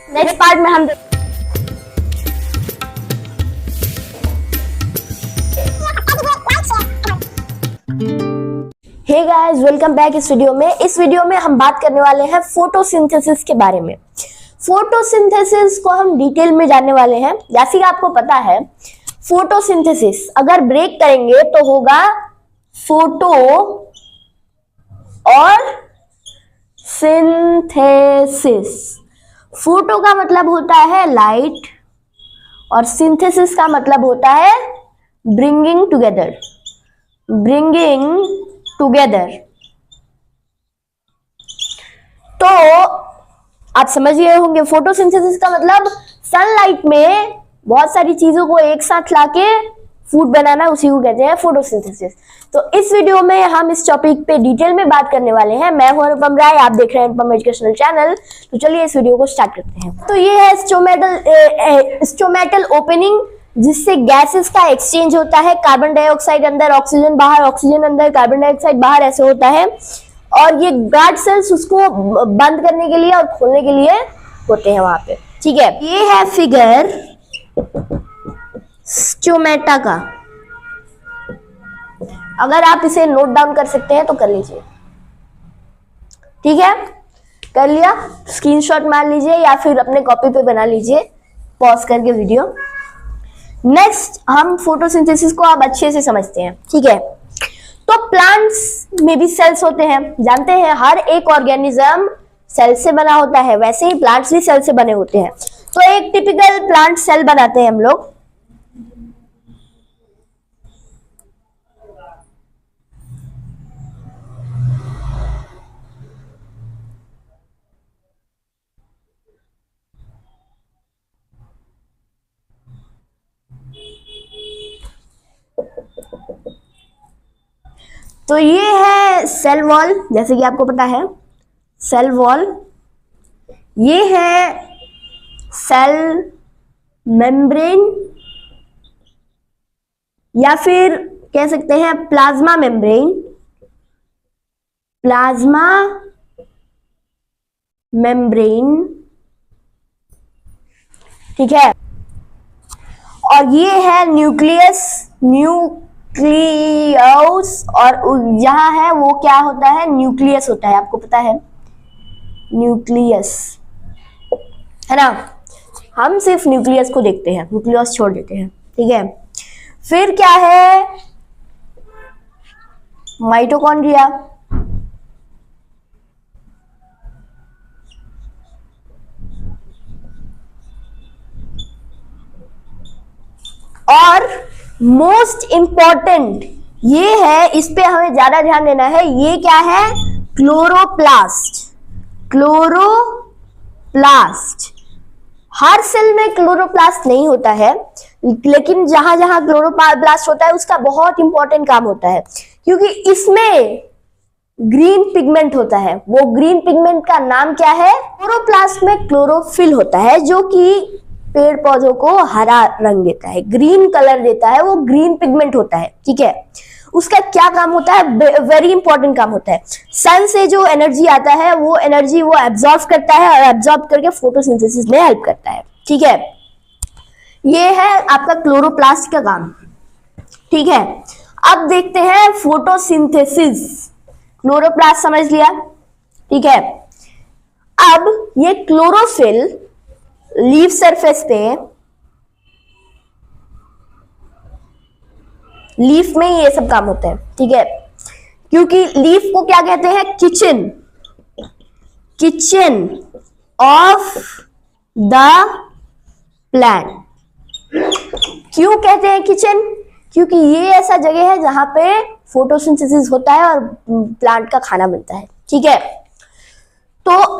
Next part में हम hey guys, welcome back. इस वीडियो में हम बात करने वाले हैं फोटोसिंथेसिस के बारे में। फोटोसिंथेसिस को हम डिटेल में जानने वाले हैं। जैसे कि आपको पता है, फोटोसिंथेसिस अगर ब्रेक करेंगे तो होगा फोटो और सिंथेसिस। फोटो का मतलब होता है लाइट और सिंथेसिस का मतलब होता है ब्रिंगिंग टुगेदर। तो आप समझ गए होंगे, फोटोसिंथेसिस का मतलब सनलाइट में बहुत सारी चीजों को एक साथ लाके फूड बनाना, उसी को कहते हैं फोटोसिंथेसिस। तो इस वीडियो में हम इस टॉपिक पे डिटेल में बात करने वाले हैं। मैं हूं अनुपम राय, आप देख रहे हैं अनुपम एजुकेशनल चैनल। तो चलिए इस वीडियो को स्टार्ट करते हैं। तो ये है स्टोमेटल ओपनिंग, जिससे गैसेस का एक्सचेंज होता है। कार्बन डाइऑक्साइड अंदर, ऑक्सीजन बाहर, ऑक्सीजन अंदर, कार्बन डाइऑक्साइड बाहर, ऐसे होता है। और ये गार्ड सेल्स उसको बंद करने के लिए और खोलने के लिए होते हैं वहां पे। ठीक है, ये है फिगर स्टोमेटा का। अगर आप इसे नोट डाउन कर सकते हैं तो कर लीजिए। ठीक है, कर लिया, स्क्रीनशॉट मार लीजिए या फिर अपने कॉपी पे बना लीजिए पॉज करके वीडियो। नेक्स्ट, हम फोटोसिंथेसिस को अब अच्छे से समझते हैं। ठीक है, तो प्लांट्स में भी सेल्स होते हैं, जानते हैं। हर एक ऑर्गेनिज्म सेल से बना होता है, वैसे ही प्लांट्स भी सेल से बने होते हैं। तो एक टिपिकल प्लांट सेल बनाते हैं हम लोग। तो ये है सेल वॉल, जैसे कि आपको पता है सेल वॉल। ये है सेल मेम्ब्रेन, या फिर कह सकते हैं प्लाज्मा मेम्ब्रेन। प्लाज्मा मेम्ब्रेन, ठीक है। और ये है न्यूक्लियस, और यहां है वो क्या होता है, न्यूक्लियस होता है। आपको पता है न्यूक्लियस, है ना। हम सिर्फ न्यूक्लियस को देखते हैं, न्यूक्लियस छोड़ देते हैं। ठीक है, फिर क्या है, माइटोकॉन्ड्रिया। और मोस्ट इंपॉर्टेंट ये है, इस पे हमें ज्यादा ध्यान देना है। ये क्या है, क्लोरोप्लास्ट। क्लोरोप्लास्ट, हर सेल में क्लोरोप्लास्ट नहीं होता है, लेकिन जहां जहां क्लोरोप्लास्ट होता है उसका बहुत इंपॉर्टेंट काम होता है, क्योंकि इसमें ग्रीन पिगमेंट होता है। वो ग्रीन पिगमेंट का नाम क्या है, क्लोरोप्लास्ट में क्लोरोफिल होता है, जो कि पेड़ पौधों को हरा रंग देता है, ग्रीन कलर देता है। वो ग्रीन पिगमेंट होता है। ठीक है, उसका क्या काम होता है, वेरी इंपॉर्टेंट काम होता है। सन से जो एनर्जी आता है वो एनर्जी वो एब्जॉर्ब करता है, और एब्जॉर्ब करके फोटोसिंथेसिस में हेल्प करता है। ठीक है, ये है आपका क्लोरोप्लास्ट का काम। ठीक है, अब देखते हैं फोटोसिंथेसिस। क्लोरोप्लास्ट समझ लिया। ठीक है, अब ये क्लोरोफिल लीफ सरफेस पे, लीफ में ये सब काम होता है। ठीक है, क्योंकि लीफ को क्या कहते हैं, किचन ऑफ द प्लांट। क्यों कहते हैं किचन, क्योंकि ये ऐसा जगह है जहां पे फोटोसिंथेसिस होता है और प्लांट का खाना बनता है। ठीक है, तो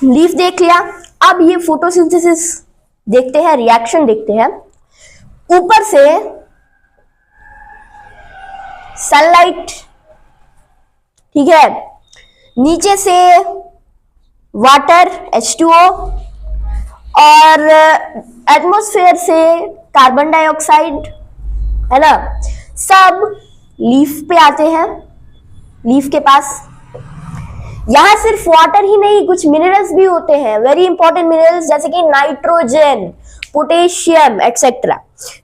लीफ देख लिया। अब ये फोटोसिंथेसिस देखते हैं, रिएक्शन देखते हैं। ऊपर से सनलाइट, ठीक है, नीचे से वाटर H2O, और एटमॉस्फेयर से कार्बन डाइऑक्साइड, है ना। सब लीफ पे आते हैं, लीफ के पास। यहाँ सिर्फ वाटर ही नहीं, कुछ मिनरल्स भी होते हैं, वेरी इंपॉर्टेंट मिनरल्स, जैसे कि नाइट्रोजन, पोटेशियम एक्सेट्रा।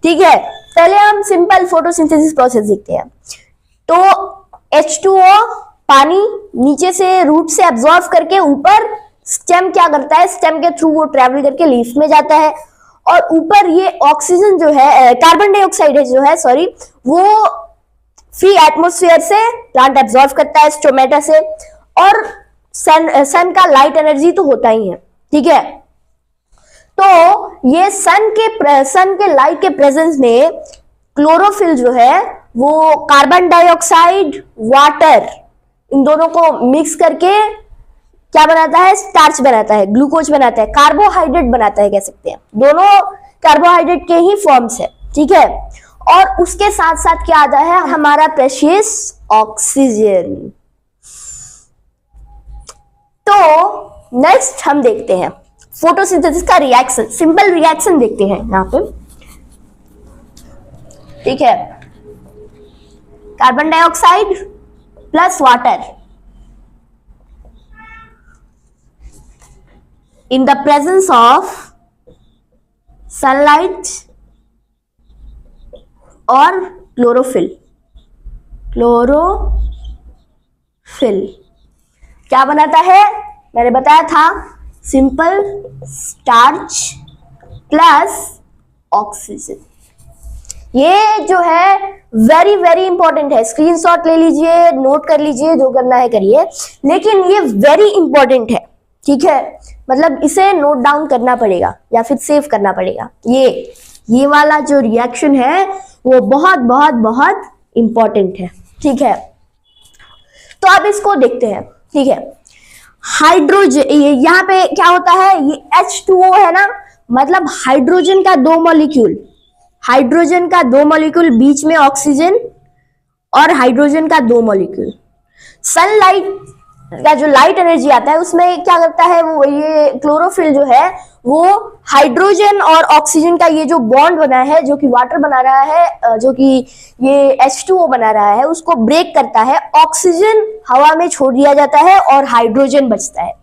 ठीक है, पहले हम सिंपल फोटोसिंथेसिस प्रोसेस देखते हैं। तो H2O पानी नीचे से रूट से एब्जॉर्ब करके ऊपर स्टेम क्या करता है, स्टेम के थ्रू वो ट्रेवल करके लीफ में जाता है, और ऊपर ये ऑक्सीजन जो है, कार्बन डाइऑक्साइड है जो है, सॉरी, वो फ्री एटमॉस्फेयर से प्लांट एब्जॉर्ब करता है स्टोमेटा से, और सन का लाइट एनर्जी तो होता ही है। ठीक है, तो ये सन के लाइट के प्रेजेंस में क्लोरोफिल जो है वो कार्बन डाइऑक्साइड, वाटर, इन दोनों को मिक्स करके क्या बनाता है, स्टार्च बनाता है, ग्लूकोज बनाता है, कार्बोहाइड्रेट बनाता है, कह सकते हैं। दोनों कार्बोहाइड्रेट के ही फॉर्म्स है। ठीक है, और उसके साथ साथ क्या आता है, हमारा प्रेशियस ऑक्सीजन। तो नेक्स्ट हम देखते हैं फोटोसिंथेसिस का रिएक्शन, सिंपल रिएक्शन देखते हैं यहां पे। ठीक है, carbon dioxide plus water in the presence of sunlight और क्लोरोफिल क्या बनाता है, मैंने बताया था, सिंपल स्टार्च प्लस ऑक्सीजन। ये जो है वेरी वेरी इंपॉर्टेंट है, स्क्रीनशॉट ले लीजिए, नोट कर लीजिए, जो करना है करिए, लेकिन ये वेरी इंपॉर्टेंट है। ठीक है, मतलब इसे नोट डाउन करना पड़ेगा या फिर सेव करना पड़ेगा। ये वाला जो रिएक्शन है वो बहुत बहुत बहुत इंपॉर्टेंट है। ठीक है, तो अब इसको देखते हैं। ठीक है, हाइड्रोजन, यहाँ पे क्या होता है, ये H2O है ना, मतलब हाइड्रोजन का दो मॉलिक्यूल, बीच में ऑक्सीजन और हाइड्रोजन का दो मॉलिक्यूल। सनलाइट का जो लाइट एनर्जी आता है उसमें क्या करता है, वो ये क्लोरोफिल जो है वो हाइड्रोजन और ऑक्सीजन का ये जो बॉन्ड बना है, जो कि वाटर बना रहा है, जो कि ये H2O बना रहा है, उसको ब्रेक करता है। ऑक्सीजन हवा में छोड़ दिया जाता है और हाइड्रोजन बचता है,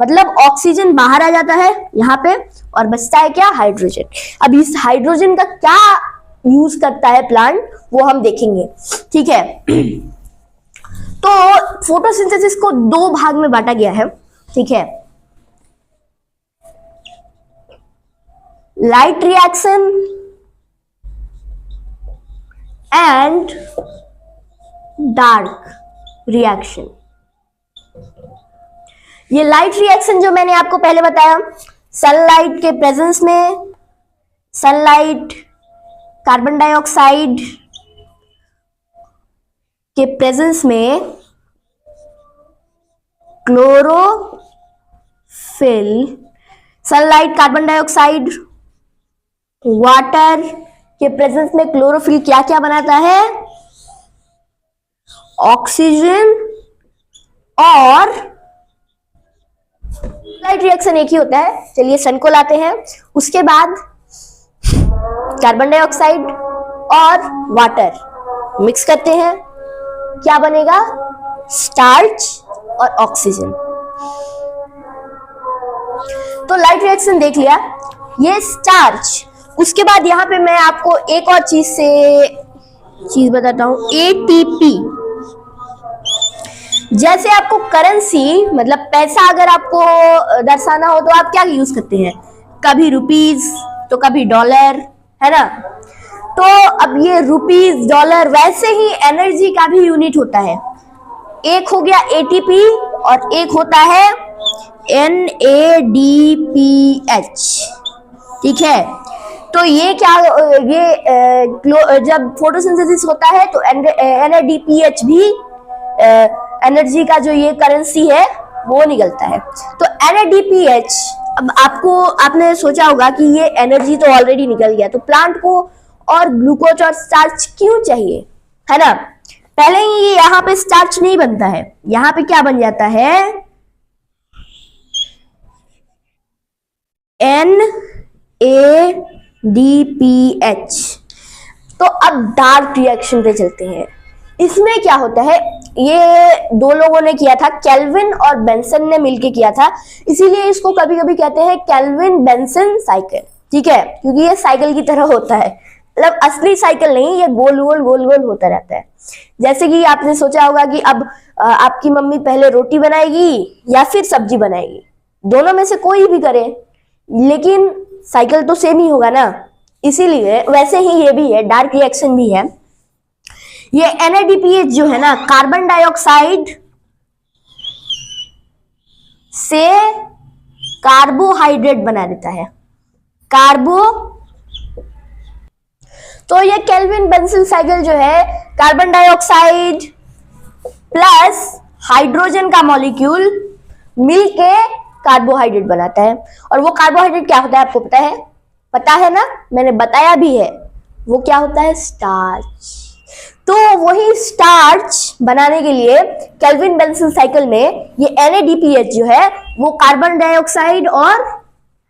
मतलब ऑक्सीजन बाहर आ जाता है यहाँ पे और बचता है क्या, हाइड्रोजन। अब इस हाइड्रोजन का क्या यूज करता है प्लांट, वो हम देखेंगे। ठीक है, तो फोटोसिंथेसिस को दो भाग में बांटा गया है। ठीक है, light reaction and dark reaction. ये लाइट रिएक्शन जो मैंने आपको पहले बताया, सनलाइट के प्रेजेंस में सनलाइट, कार्बन डाइऑक्साइड के प्रेजेंस में chlorophyll, sunlight, carbon dioxide, water के प्रेजेंस में क्लोरोफिल क्या क्या बनाता है, ऑक्सीजन और लाइट रिएक्शन एक ही होता है। चलिए सन को लाते हैं, उसके बाद कार्बन डाइऑक्साइड और वाटर मिक्स करते हैं, क्या बनेगा, स्टार्च और ऑक्सीजन। तो लाइट रिएक्शन देख लिया, ये स्टार्च। उसके बाद यहां पे मैं आपको एक और चीज बताता हूं, एटीपी। जैसे आपको करेंसी, मतलब पैसा अगर आपको दर्शाना हो तो आप क्या यूज करते हैं, कभी रुपीज तो कभी डॉलर, है ना। तो अब ये रुपीज, डॉलर, वैसे ही एनर्जी का भी यूनिट होता है। एक हो गया एटीपी और एक होता है NADPH। ठीक है, तो ये क्या, ये जब फोटोसिंथेसिस होता है तो NADPH भी एनर्जी का जो ये करेंसी है वो निकलता है। तो NADPH, अब आपने सोचा होगा कि ये एनर्जी तो ऑलरेडी निकल गया, तो प्लांट को और ग्लूकोज और स्टार्च क्यों चाहिए, है ना। पहले ही यहाँ पे स्टार्च नहीं बनता है, यहाँ पे क्या बन जाता है, NADPH। तो अब डार्क रिएक्शन पे चलते हैं। इसमें क्या होता है, ये दो लोगों ने किया था, केल्विन और बेंसन ने मिलके किया था, इसीलिए इसको कभी कभी कहते हैं केल्विन बेंसन साइकिल, ठीक है, क्योंकि ये साइकिल की तरह होता है, मतलब असली साइकिल नहीं, ये गोल गोल होता रहता है। जैसे कि आपने सोचा होगा कि अब आपकी मम्मी पहले रोटी बनाएगी या फिर सब्जी बनाएगी, दोनों में से कोई भी करे, लेकिन साइकिल तो सेम ही होगा ना, इसीलिए वैसे ही ये भी है, डार्क रिएक्शन भी है। ये NADPH जो है ना, कार्बन डाइऑक्साइड से कार्बोहाइड्रेट बना देता है, तो ये केल्विन बेंसन साइकिल जो है, कार्बन डाइऑक्साइड प्लस हाइड्रोजन का मॉलिक्यूल मिलके कार्बोहाइड्रेट बनाता है। और वो कार्बोहाइड्रेट क्या होता है आपको पता है ना, मैंने बताया भी है, वो क्या होता है, स्टार्च। तो वही स्टार्च बनाने के लिए केल्विन बेंसन साइकिल में ये NADPH जो है वो कार्बन डाइऑक्साइड और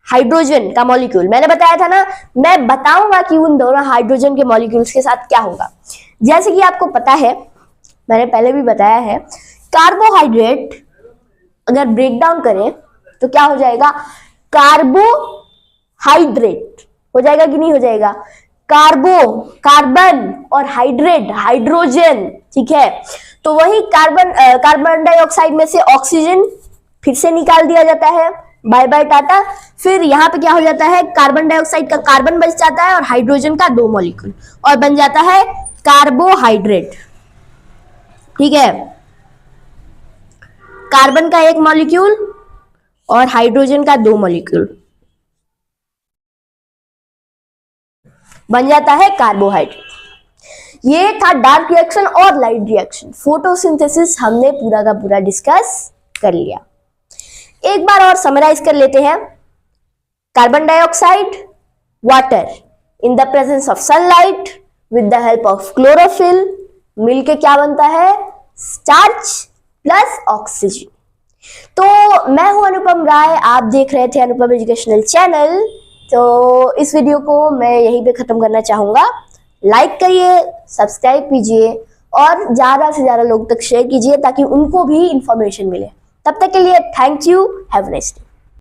हाइड्रोजन का मॉलिक्यूल, मैंने बताया था ना, मैं बताऊंगा कि उन दोनों हाइड्रोजन के मॉलिक्यूल्स के साथ क्या होगा। जैसे कि आपको पता है, मैंने पहले भी बताया है, कार्बोहाइड्रेट अगर ब्रेक डाउन करें तो क्या हो जाएगा, कार्बोहाइड्रेट हो जाएगा कि नहीं हो जाएगा, कार्बन और हाइड्रोजन, ठीक है। तो वही कार्बन डाइऑक्साइड में से ऑक्सीजन फिर से निकाल दिया जाता है, बाय बाय टाटा। फिर यहाँ पे क्या हो जाता है, कार्बन डाइऑक्साइड का कार्बन बच जाता है और हाइड्रोजन का 2 मॉलिक्यूल, और बन जाता है कार्बोहाइड्रेट, ठीक है। कार्बन का 1 मॉलिक्यूल और हाइड्रोजन का 2 मॉलिक्यूल बन जाता है कार्बोहाइड्रेट। ये था डार्क रिएक्शन और लाइट रिएक्शन। फोटोसिंथेसिस हमने पूरा का पूरा डिस्कस कर लिया। एक बार और समराइज कर लेते हैं। Carbon dioxide, water in the presence of sunlight with the help of chlorophyll मिलके क्या बनता है, स्टार्च प्लस ऑक्सीजन। तो मैं हूं अनुपम राय, आप देख रहे थे अनुपम एजुकेशनल चैनल। तो इस वीडियो को मैं यहीं पे खत्म करना चाहूंगा। लाइक करिए, सब्सक्राइब कीजिए और ज्यादा से ज्यादा लोग तक शेयर कीजिए ताकि उनको भी इंफॉर्मेशन मिले। तब तक के लिए thank you, have a nice day.